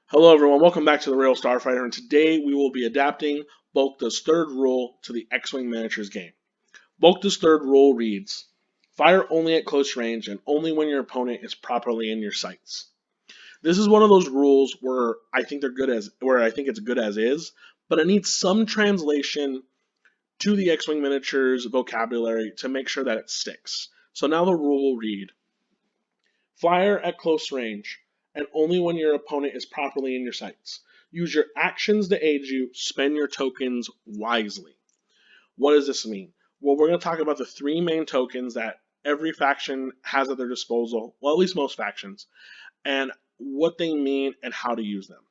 Hello everyone, welcome back to the Real Starfighter, and today we will be adapting Boelcke's third rule to the X-Wing Miniatures game. Boelcke's third rule reads, fire only at close range and only when your opponent is properly in your sights. This is one of those rules where I think it's good as is, but it needs some translation to the X-Wing Miniatures vocabulary to make sure that it sticks. So now the rule will read, fire at close range, and only when your opponent is properly in your sights. Use your actions to aid you, spend your tokens wisely. What does this mean? Well, we're going to talk about the three main tokens that every faction has at their disposal, well, at least most factions, and what they mean and how to use them.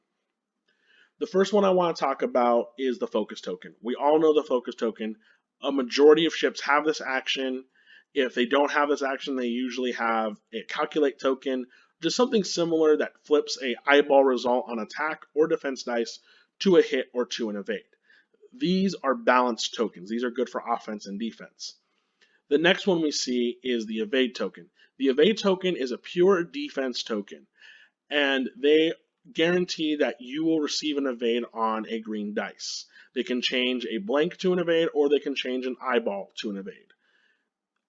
The first one I want to talk about is the focus token. We all know the focus token. A majority of ships have this action. If they don't have this action, they usually have a calculate token, just something similar that flips a eyeball result on attack or defense dice to a hit or to an evade. These are balanced tokens. These are good for offense and defense. The next one we see is the evade token. The evade token is a pure defense token, and they guarantee that you will receive an evade on a green dice. They can change a blank to an evade, or they can change an eyeball to an evade.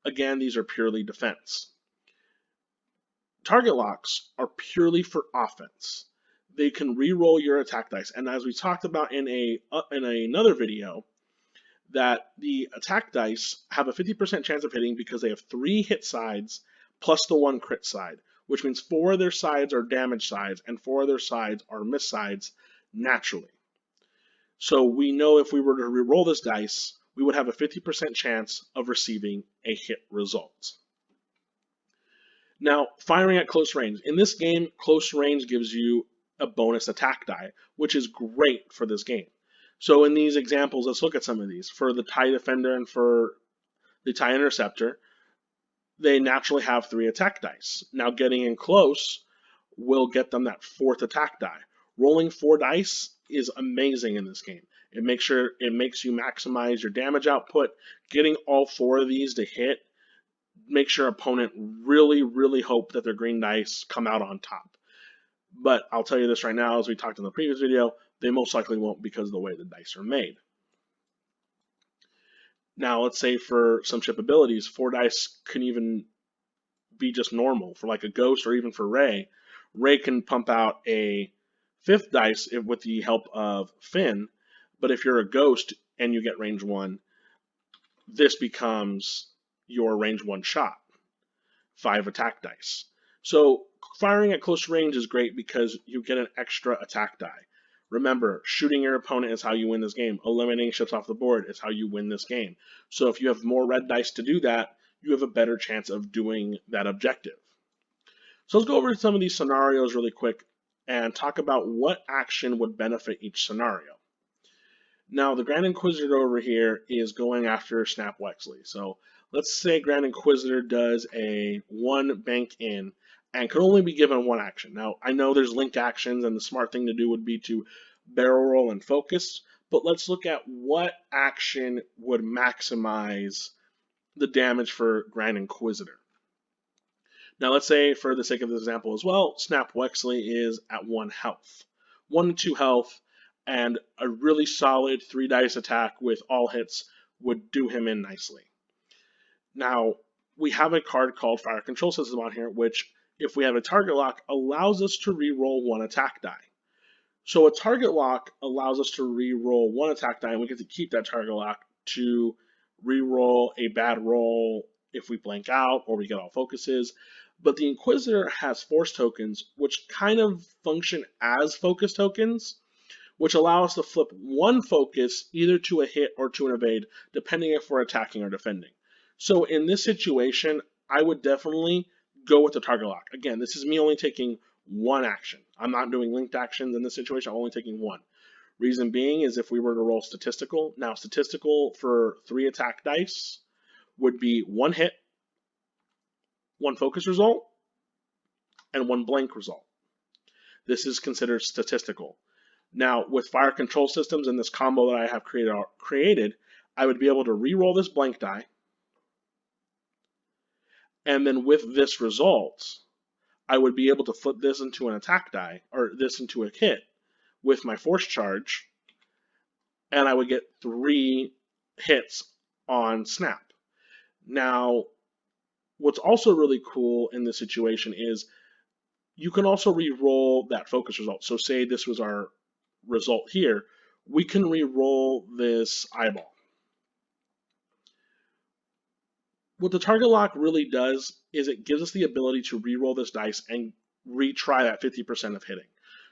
Again, these are purely defense. Target locks are purely for offense. They can re-roll your attack dice, and as we talked about in another video, that the attack dice have a 50% chance of hitting because they have 3 hit sides plus the 1 crit side, which means 4 of their sides are damage sides and 4 of their sides are miss sides naturally. So we know if we were to re-roll this dice, we would have a 50% chance of receiving a hit result. Now, firing at close range. In this game, close range gives you a bonus attack die, which is great for this game. So in these examples, let's look at some of these. For the TIE Defender and for the TIE Interceptor, they naturally have 3 attack dice. Now getting in close will get them that 4th attack die. Rolling 4 dice is amazing in this game. It makes you maximize your damage output. Getting all 4 of these to hit makes your opponent really hope that their green dice come out on top. But I'll tell you this right now, as we talked in the previous video, they most likely won't because of the way the dice are made. Now, let's say for some ship abilities, 4 dice can even be just normal. For like a Ghost or even for Rey, Rey can pump out a 5th dice with the help of Finn, but if you're a Ghost and you get range 1, this becomes your range 1 shot, 5 attack dice. So firing at close range is great because you get an extra attack die. Remember, shooting your opponent is how you win this game. Eliminating ships off the board is how you win this game. So if you have more red dice to do that, you have a better chance of doing that objective. So let's go over some of these scenarios really quick and talk about what action would benefit each scenario. Now, the Grand Inquisitor over here is going after Snap Wexley. So let's say Grand Inquisitor does a 1 bank in and can only be given 1 action. Now, I know there's linked actions, and the smart thing to do would be to barrel roll and focus, but let's look at what action would maximize the damage for Grand Inquisitor. Now, let's say, for the sake of this example as well, Snap Wexley is at 1 health. 1 to 2 health, and a really solid 3 dice attack with all hits would do him in nicely. Now, we have a card called Fire Control System on here, which, if we have a target lock, allows us to re-roll 1 attack die. So a target lock allows us to re-roll 1 attack die, and we get to keep that target lock to re-roll a bad roll if we blank out or we get all focuses. But the Inquisitor has force tokens, which kind of function as focus tokens, which allow us to flip 1 focus either to a hit or to an evade, depending if we're attacking or defending. So in this situation, I would definitely go with the target lock. Again, this is me only taking 1 action. I'm not doing linked actions in this situation, I'm only taking 1. Reason being is if we were to roll statistical. Now, statistical for 3 attack dice would be 1 hit, 1 focus result, and 1 blank result. This is considered statistical. Now, with fire control systems and this combo that I have created, I would be able to re-roll this blank die, and then with this result, I would be able to flip this into an attack die, or this into a hit with my force charge, and I would get 3 hits on snap. Now, what's also really cool in this situation is you can also re-roll that focus result. So say this was our result here, we can re-roll this eyeball. What the target lock really does is it gives us the ability to re-roll this dice and retry that 50% of hitting.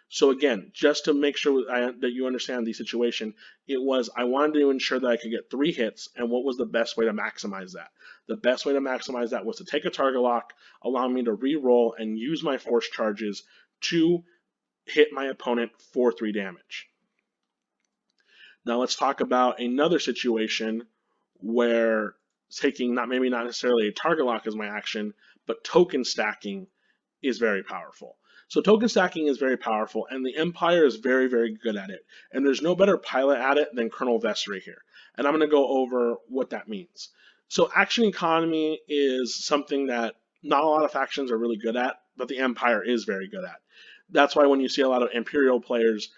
So again, just to make sure that you understand the situation, I wanted to ensure that I could get 3 hits, and what was the best way to maximize that? The best way to maximize that was to take a target lock, allow me to re-roll and use my force charges to hit my opponent for 3 damage. Now let's talk about another situation where taking maybe not necessarily a target lock as my action, but token stacking is very powerful. So token stacking is very powerful, and the Empire is very, very good at it. And there's no better pilot at it than Colonel Vessery here. And I'm going to go over what that means. So action economy is something that not a lot of factions are really good at, but the Empire is very good at. That's why when you see a lot of Imperial players,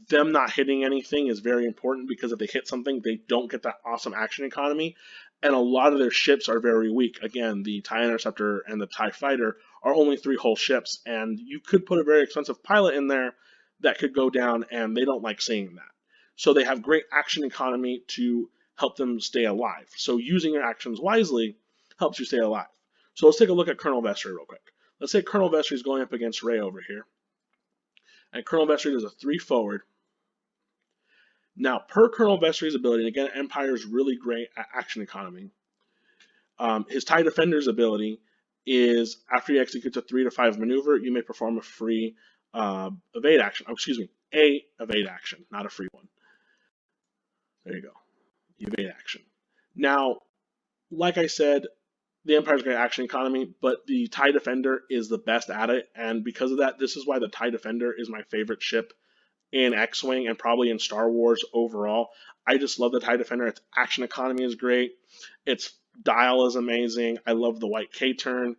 them not hitting anything is very important, because if they hit something, they don't get that awesome action economy. And a lot of their ships are very weak. Again, the TIE Interceptor and the TIE Fighter are only 3 hull ships, and you could put a very expensive pilot in there that could go down, and they don't like seeing that. So they have great action economy to help them stay alive. So using your actions wisely helps you stay alive. So let's take a look at Colonel Vessery real quick. Let's say Colonel Vessery is going up against Rey over here, and Colonel Vessery does a 3 forward. Now, per Colonel Vessery's ability, and again, Empire is really great at action economy. His TIE Defender's ability is after he executes a 3 to 5 maneuver, you may perform a free evade action. Oh, excuse me, a evade action, not a free one. There you go, evade action. Now, like I said, the Empire's great action economy, but the TIE Defender is the best at it, and because of that, this is why the TIE Defender is my favorite ship in X-Wing and probably in Star Wars overall. I just love the TIE Defender. Its action economy is great. Its dial is amazing. I love the white K-turn.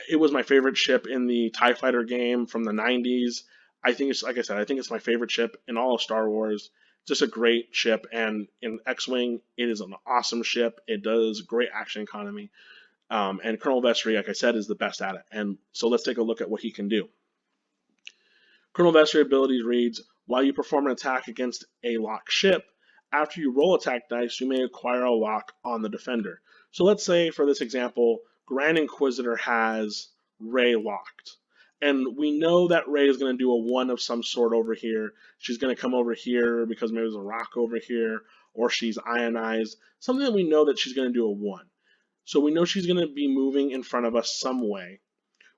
It was my favorite ship in the TIE Fighter game from the 90s. I think it's, like I said, I think it's my favorite ship in all of Star Wars. Just a great ship, and in X-Wing, it is an awesome ship. It does great action economy. And Colonel Vessery, like I said, is the best at it. And so let's take a look at what he can do. Colonel Vessery ability reads, while you perform an attack against a locked ship, after you roll attack dice, you may acquire a lock on the defender. So let's say, for this example, Grand Inquisitor has Rey locked. And we know that Rey is going to do a 1 of some sort over here. She's going to come over here because maybe there's a rock over here, or she's ionized. Something that we know that she's going to do a 1. So we know she's going to be moving in front of us some way.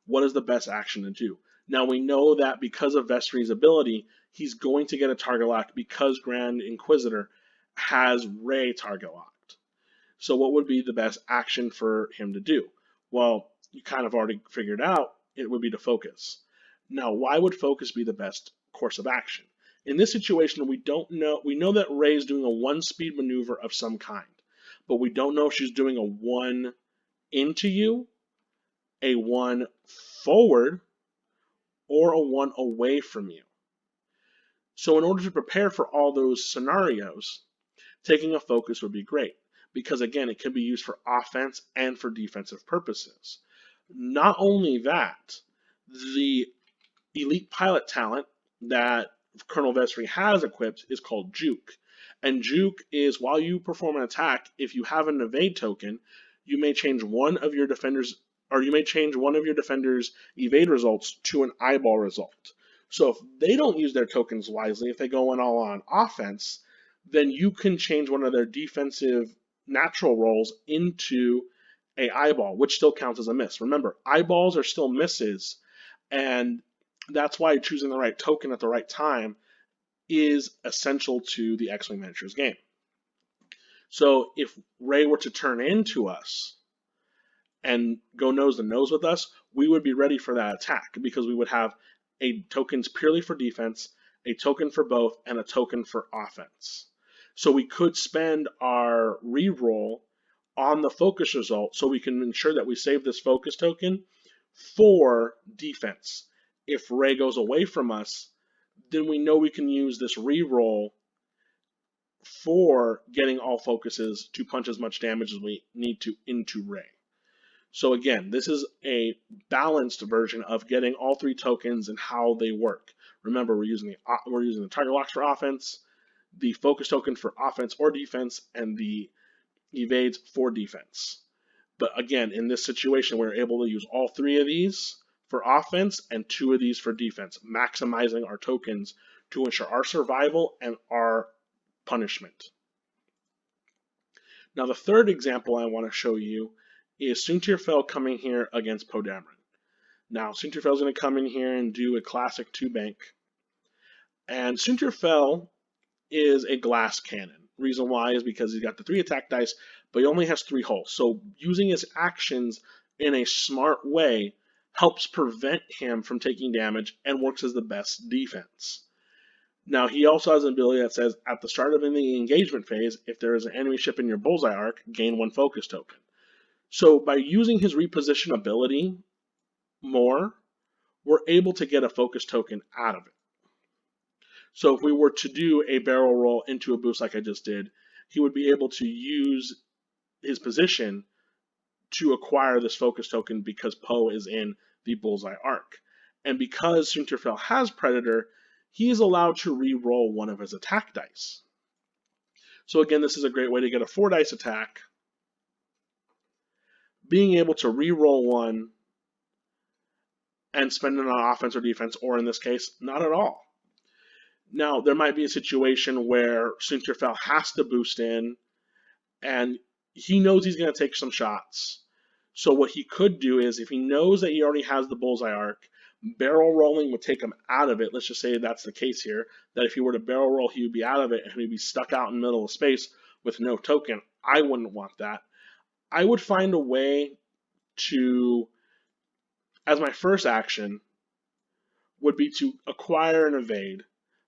What is the best action to do? Now we know that because of Vessery's ability, he's going to get a target lock because Grand Inquisitor has Rey target locked. So what would be the best action for him to do? Well, you kind of already figured out it would be to focus. Now, why would focus be the best course of action? In this situation, we know that Rey is doing a 1-speed maneuver of some kind, but we don't know if she's doing a 1 into you, a 1 forward, or a 1 away from you. So in order to prepare for all those scenarios, taking a focus would be great, because again, it can be used for offense and for defensive purposes. Not only that, the elite pilot talent that Colonel Vessery has equipped is called Juke. And Juke is, while you perform an attack, if you have an evade token, you may change one of your defenders' evade results to an eyeball result. So if they don't use their tokens wisely, if they go in all on offense, then you can change one of their defensive natural rolls into a eyeball, which still counts as a miss. Remember, eyeballs are still misses, and that's why choosing the right token at the right time is essential to the X-Wing Miniatures game. So if Rey were to turn into us and go nose to nose with us, we would be ready for that attack, because we would have a tokens purely for defense, a token for both, and a token for offense. So we could spend our reroll on the focus result so we can ensure that we save this focus token for defense. If Ray goes away from us, then we know we can use this reroll for getting all focuses to punch as much damage as we need to into Ray. So again, this is a balanced version of getting all three tokens and how they work. Remember, we're using the target locks for offense, the focus token for offense or defense, and the evades for defense. But again, in this situation, we're able to use all three of these for offense and two of these for defense, maximizing our tokens to ensure our survival and our punishment. Now, the third example I want to show you is Suntirfell coming here against Poe Dameron. Now, Suntirfell is going to come in here and do a classic 2-bank. And Suntirfell is a glass cannon. Reason why is because he's got the 3 attack dice, but he only has 3 hulls. So using his actions in a smart way helps prevent him from taking damage and works as the best defense. Now, he also has an ability that says, at the start of the engagement phase, if there is an enemy ship in your bullseye arc, gain 1 focus token. So by using his reposition ability more, we're able to get a focus token out of it. So if we were to do a barrel roll into a boost like I just did, he would be able to use his position to acquire this focus token because Poe is in the bullseye arc. And because Suntirfell has Predator, he is allowed to re-roll one of his attack dice. So again, this is a great way to get a 4-dice attack. Being able to re-roll one and spend it on offense or defense, or in this case, not at all. Now, there might be a situation where Suntirfell has to boost in, and he knows he's going to take some shots. So what he could do is, if he knows that he already has the bullseye arc, barrel rolling would take him out of it. Let's just say that's the case here, that if he were to barrel roll, he would be out of it, and he'd be stuck out in the middle of space with no token. I wouldn't want that. I would find a way to, as my first action, would be to acquire and evade,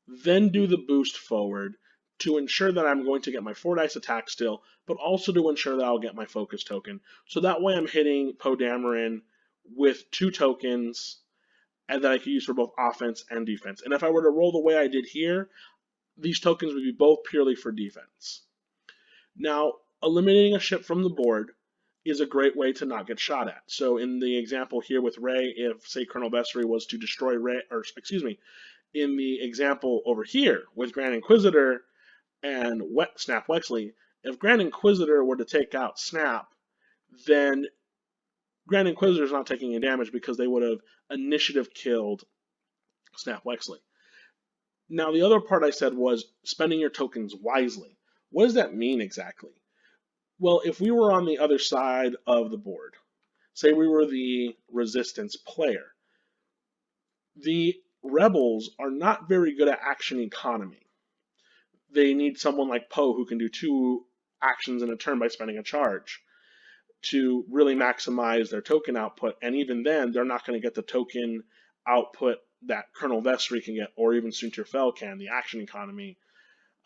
then do the boost forward to ensure that I'm going to get my 4-dice attack still, but also to ensure that I'll get my focus token. So that way I'm hitting Poe Dameron with 2 tokens and that I can use for both offense and defense. And if I were to roll the way I did here, these tokens would be both purely for defense. Now, eliminating a ship from the board is a great way to not get shot at. So in the example here with Ray, if, say, Colonel Vessery was to destroy Ray, or excuse me, in the example over here with Grand Inquisitor and Snap Wexley, if Grand Inquisitor were to take out Snap, then Grand Inquisitor is not taking any damage because they would have initiative killed Snap Wexley. Now, the other part I said was spending your tokens wisely. What does that mean exactly? Well, if we were on the other side of the board, say we were the resistance player, the rebels are not very good at action economy. They need someone like Poe who can do 2 actions in a turn by spending a charge to really maximize their token output. And even then, they're not going to get the token output that Colonel Vessery can get, or even Suntirfell can, the action economy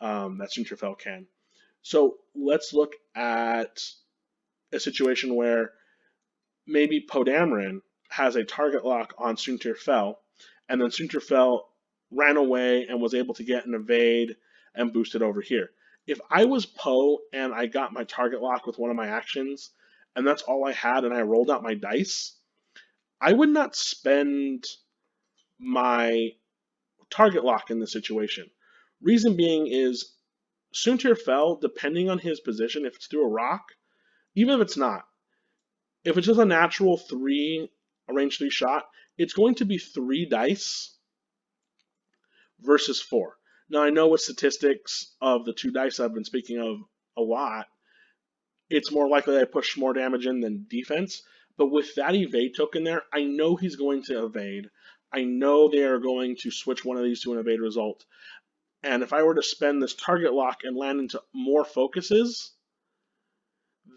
that Suntirfell can. So let's look at a situation where maybe Poe Dameron has a target lock on Suntirfell, and then Suntirfell ran away and was able to get an evade and boost it over here. If I was Poe and I got my target lock with one of my actions, and that's all I had, and I rolled out my dice, I would not spend my target lock in this situation. Reason being is Suntirfell, depending on his position, if it's through a rock, even if it's not, if it's just a natural 3, a range 3 shot, it's going to be 3 dice versus 4. Now, I know with statistics of the 2 dice I've been speaking of a lot, it's more likely I push more damage in than defense. But with that evade token there, I know he's going to evade. I know they are going to switch one of these to an evade result. And if I were to spend this target lock and land into more focuses,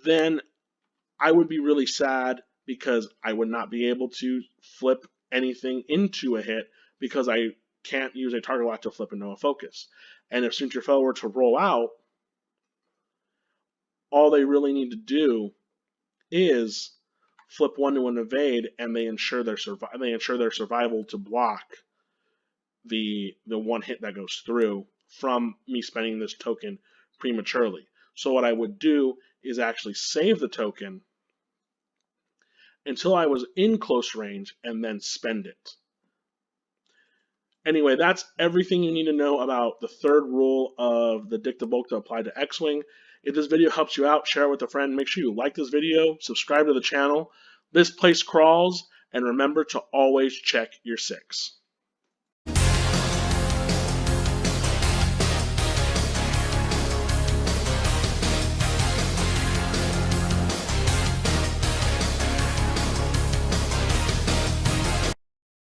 then I would be really sad because I would not be able to flip anything into a hit because I can't use a target lock to flip into a focus. And if Suntirfell were to roll out, all they really need to do is flip one to an evade, and they ensure their survival to block the one hit that goes through from me spending this token prematurely. So what I would do is actually save the token until I was in close range and then spend it. Anyway, that's everything you need to know about the third rule of the Dicta Boelcke applied to X-Wing. If this video helps you out, share it with a friend. Make sure you like this video, subscribe to the channel. This place crawls, and remember to always check your 6.